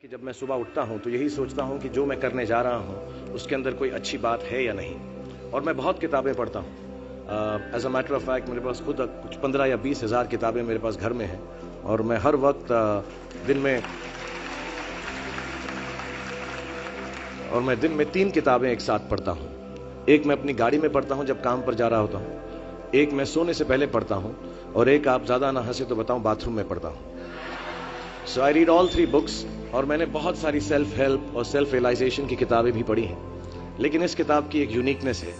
कि जब मैं सुबह उठता हूं तो यही सोचता हूं कि जो मैं करने जा रहा हूं उसके अंदर कोई अच्छी बात है या नहीं। और मैं बहुत किताबें पढ़ता हूं। As a matter of fact मेरे पास खुद कुछ 15 या 20 हज़ार किताबें मेरे पास घर में हैं। और मैं हर वक्त दिन में 3 किताबें एक साथ पढ़ता हूं। एक मैं अपनी गाड़ी में पढ़ता हूं जब काम पर जा रहा होता हूं, एक मैं सोने से पहले पढ़ता हूं, और एक, आप ज्यादा ना हंसे तो बताऊं, बाथरूम में पढ़ता हूं। सो आई रीड ऑल 3 बुक्स। और मैंने बहुत सारी सेल्फ हेल्प और सेल्फ रियलाइजेशन की किताबें भी पढ़ी हैं, लेकिन इस किताब की एक यूनिकनेस है।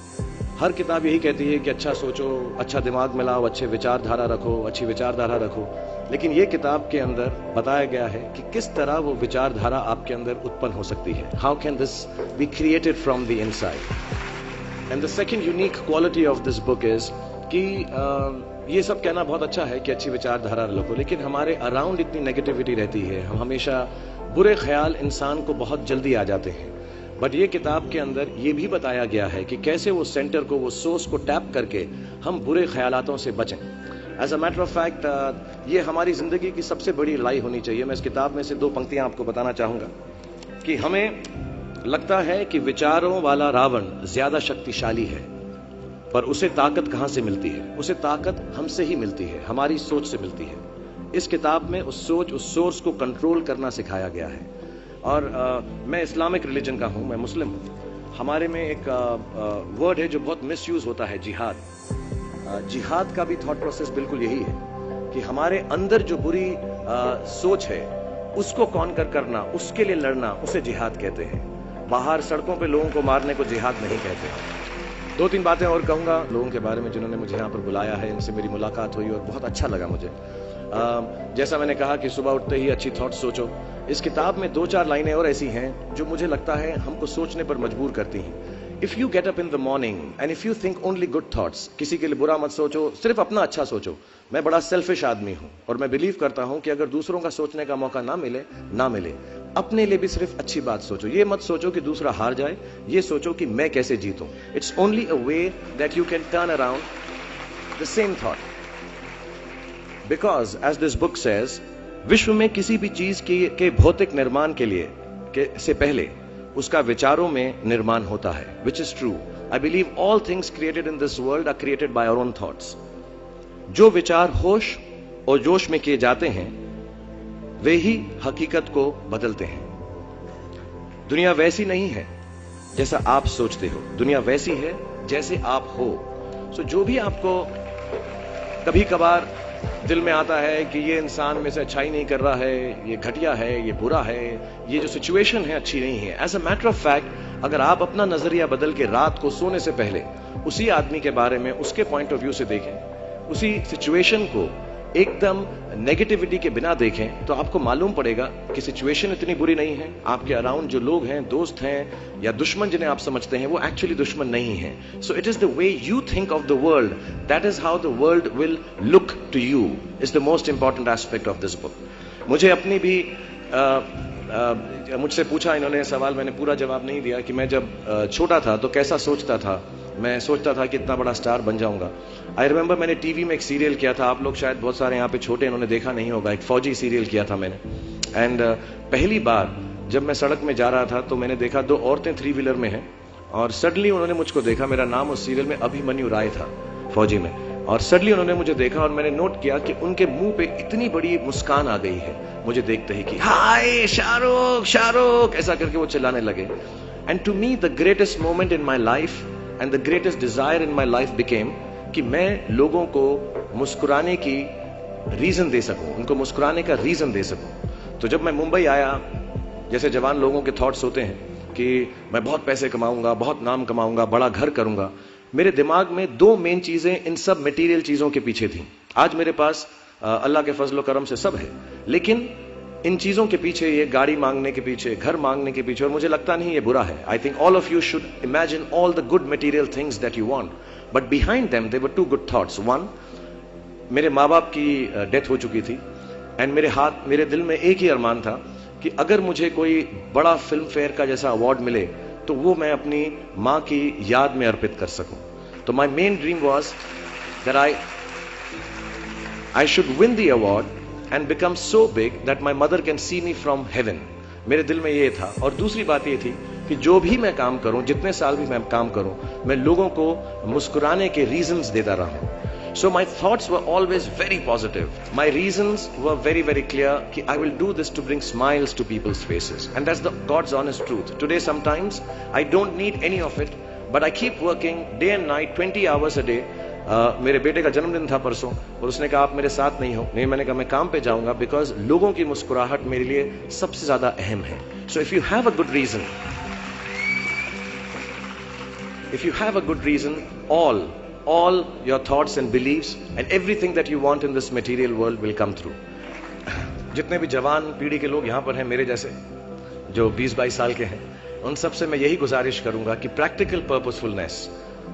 हर किताब यही कहती है कि अच्छा सोचो, अच्छा दिमाग मिलाओ, अच्छे विचारधारा रखो, अच्छी विचारधारा रखो। लेकिन ये किताब के अंदर बताया गया है कि किस तरह वो विचारधारा आपके अंदर उत्पन्न हो सकती है। How can this be created from the inside. And the second unique quality of this book is कि ये सब कहना बहुत अच्छा है कि अच्छी विचारधारा रखो, लेकिन हमारे अराउंड इतनी नेगेटिविटी रहती है, हम हमेशा बुरे ख्याल इंसान को बहुत जल्दी आ जाते हैं। बट ये किताब के अंदर ये भी बताया गया है कि कैसे वो सेंटर को, वो सोर्स को टैप करके हम बुरे ख्यालातों से बचें। As a matter of fact ये हमारी जिंदगी की सबसे बड़ी लड़ाई होनी चाहिए। मैं इस किताब में से 2 पंक्तियां आपको बताना चाहूंगा कि हमें लगता है कि विचारों वाला रावण ज्यादा शक्तिशाली है, पर उसे ताकत कहां से मिलती है? उसे ताकत हमसे ही मिलती है, हमारी सोच से मिलती है। इस किताब में उस सोच, उस सोर्स को कंट्रोल करना सिखाया गया है। और मैं इस्लामिक रिलीजन का हूं, मैं मुस्लिम हूं। हमारे में एक वर्ड है जो बहुत मिसयूज होता है, जिहाद। जिहाद का भी थॉट प्रोसेस बिल्कुल यही है कि हमारे अंदर जो बुरी सोच है उसको कॉन्कर करना, उसके लिए लड़ना, उसे जिहाद कहते हैं। बाहर सड़कों पे लोगों को मारने को जिहाद नहीं कहते। 2-3 बातें और कहूंगा लोगों के बारे में जिन्होंने मुझे यहाँ पर बुलाया है, इनसे मेरी मुलाकात हुई और बहुत अच्छा लगा मुझे। जैसा मैंने कहा कि सुबह उठते ही अच्छी थॉट्स सोचो। इस किताब में 2-4 लाइनें और ऐसी हैं जो मुझे लगता है हमको सोचने पर मजबूर करती हैं। If you get up in the morning and if you think only good thoughts, किसी के लिए बुरा मत सोचो, सिर्फ अपना अच्छा सोचो। मैं बड़ा सेल्फिश आदमी हूं और मैं बिलीव करता हूं कि अगर दूसरों का सोचने का मौका ना मिले, अपने लिए भी सिर्फ अच्छी बात सोचो। ये मत सोचो कि दूसरा हार जाए, ये सोचो कि मैं कैसे जीतूं। It's only a way that you can turn around the same thought. Because as this book says, विश्व में किसी भी चीज के भौतिक निर्माण से पहले उसका विचारों में निर्माण होता है, which is true. I believe all things created in this world are created by our own thoughts. जो विचार होश और जोश में किए जाते हैं वे ही हकीकत को बदलते हैं। दुनिया वैसी नहीं है जैसा आप सोचते हो, दुनिया वैसी है जैसे आप हो। सो जो भी आपको कभी कभार दिल में आता है कि ये इंसान में से अच्छाई नहीं कर रहा है, ये घटिया है, ये बुरा है, ये जो सिचुएशन है अच्छी नहीं है, as a matter of fact अगर आप अपना नजरिया बदल के रात को सोने से पहले उसी आदमी के बारे में उसके पॉइंट ऑफ व्यू से देखें, उसी सिचुएशन को एकदम नेगेटिविटी के बिना देखें, तो आपको मालूम पड़ेगा कि सिचुएशन इतनी बुरी नहीं है। आपके अराउंड जो लोग हैं, दोस्त हैं या दुश्मन जिन्हें आप समझते हैं, वो एक्चुअली दुश्मन नहीं है। So it is the way you think of the world, that is how the world will look to you, is the most important aspect of this book. मुझे अपनी भी मुझसे पूछा इन्होंने सवाल, मैंने पूरा जवाब नहीं दिया कि मैं जब छोटा था तो कैसा सोचता था। मैं सोचता था कि इतना बड़ा स्टार बन जाऊंगा। आई रिमेंबर मैंने टीवी में एक सीरियल किया था, आप लोग शायद बहुत सारे यहाँ पे छोटे इन्होंने देखा नहीं होगा, एक फौजी सीरियल किया था मैंने। एंड पहली बार जब मैं सड़क में जा रहा था तो मैंने देखा 2 औरतें 3 व्हीलर में हैं, और सडनली उन्होंने मुझको देखा। मेरा नाम उस सीरियल में अभिमन्यु राय था, फौजी में। और सडनली उन्होंने मुझे देखा और मैंने नोट किया कि उनके मुंह पे इतनी बड़ी मुस्कान आ गई है मुझे देखते ही कि हाय शाहरुख शाहरुख, ऐसा करके वो चिल्लाने लगे। And to me the greatest moment in my life and the greatest desire in my life became कि मैं लोगों को मुस्कुराने की रीजन दे सकूं, उनको मुस्कुराने का रीजन दे सकूं। तो जब मैं मुंबई आया, जैसे जवान लोगों के थॉट्स होते हैं कि मैं बहुत पैसे कमाऊंगा, बहुत नाम कमाऊंगा, बड़ा घर करूंगा, मेरे दिमाग में 2 मेन चीजें इन सब मटेरियल चीजों के पीछे थी। आज मेरे पास अल्लाह के फजलो करम से सब है, लेकिन इन चीजों के पीछे, ये गाड़ी मांगने के पीछे, घर मांगने के पीछे, और मुझे लगता नहीं ये बुरा है। I think all of you should imagine all the good material things that you want, but behind them there were 2 good thoughts. 1, मेरे माँ बाप की डेथ हो चुकी थी, एंड मेरे दिल में एक ही अरमान था कि अगर मुझे कोई बड़ा फिल्म फेयर का जैसा अवार्ड मिले तो वो मैं अपनी माँ की याद में अर्पित कर सकूं। तो my main dream was that I should win the award and become so big that my mother can see me from heaven. मेरे दिल में ये था। और दूसरी बात ये थी कि जो भी मैं काम करूं, जितने साल भी मैं काम करूं, मैं लोगों को मुस्कुराने के रीजंस देता रहा हूं। So my thoughts were always very positive. My reasons were very, very clear कि I will do this to bring smiles to people's faces. And that's the God's honest truth. Today sometimes I don't need any of it, but I keep working day and night, 20 hours a day. मेरे बेटे का जन्मदिन था परसों और उसने कहा आप मेरे साथ नहीं हो। नहीं, मैंने कहा मैं काम पे जाऊंगा, बिकॉज लोगों की मुस्कुराहट मेरे लिए सबसे ज्यादा अहम है। So if you have a good reason, all your thoughts and beliefs and everything that you want in this material world will come through. जितने भी जवान पीढ़ी के लोग यहां पर हैं, मेरे जैसे जो 20-22 साल के हैं, उन सबसे मैं यही गुजारिश करूंगा कि प्रैक्टिकल पर्पसफुलनेस,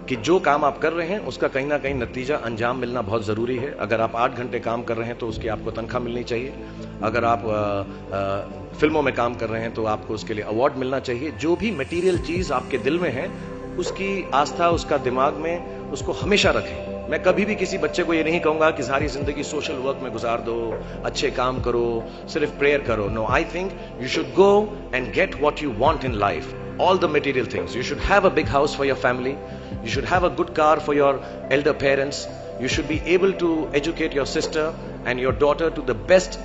कि जो काम आप कर रहे हैं उसका कहीं ना कहीं नतीजा अंजाम मिलना बहुत जरूरी है। अगर आप 8 घंटे काम कर रहे हैं तो उसकी आपको तनख्वाह मिलनी चाहिए। अगर आप फिल्मों में काम कर रहे हैं तो आपको उसके लिए अवार्ड मिलना चाहिए। जो भी मटेरियल चीज आपके दिल में है, उसकी आस्था, उसका दिमाग में, उसको हमेशा रखें। मैं कभी भी किसी बच्चे को ये नहीं कहूंगा कि सारी जिंदगी सोशल वर्क में गुजार दो, अच्छे काम करो, सिर्फ प्रेयर करो। No, I think you should go and get what you want in life, all the material things. You should have a big house for your family. You should have a good car for your elder parents. You should be able to educate your sister and your daughter to the best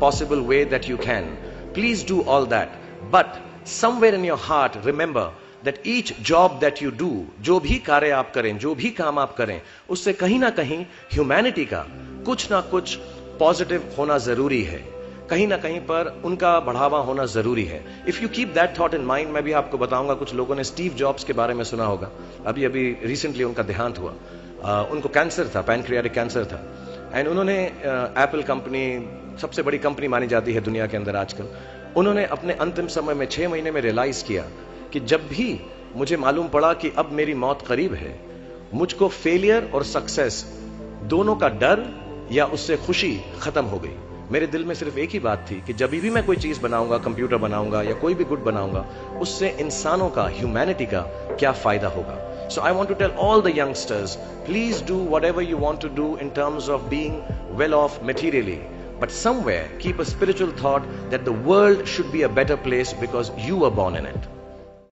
possible way that you can. Please do all that. But somewhere in your heart, remember that each job that you do, जो भी कार्य आप करें, जो भी काम आप करें, उससे कहीं ना कहीं ह्यूमैनिटी का कुछ ना कुछ पॉजिटिव होना जरूरी है। कहीं ना कहीं पर उनका बढ़ावा होना जरूरी है। If you keep that thought in mind, मैं भी आपको बताऊंगा, कुछ लोगों ने स्टीव जॉब्स के बारे में सुना होगा। अभी रिसेंटली उनका देहांत हुआ। उनको कैंसर था, पैनक्रियाटिक कैंसर था, एंड उन्होंने एप्पल कंपनी सबसे बड़ी कंपनी मानी जाती है दुनिया के अंदर आजकल। उन्होंने अपने अंतिम समय में 6 महीने में रियलाइज किया कि जब भी मुझे मालूम पड़ा कि अब मेरी मौत करीब है, मुझको फेलियर और सक्सेस दोनों का डर या उससे खुशी खत्म हो गई। मेरे दिल में सिर्फ एक ही बात थी कि जब भी मैं कोई चीज बनाऊंगा, कंप्यूटर बनाऊंगा या कोई भी गुड बनाऊंगा, उससे इंसानों का, ह्यूमैनिटी का क्या फायदा होगा। So I want to tell all the youngsters, please do whatever you want to do in terms of being well off materially, but somewhere keep a spiritual thought that the world should be a better place because you were born in it.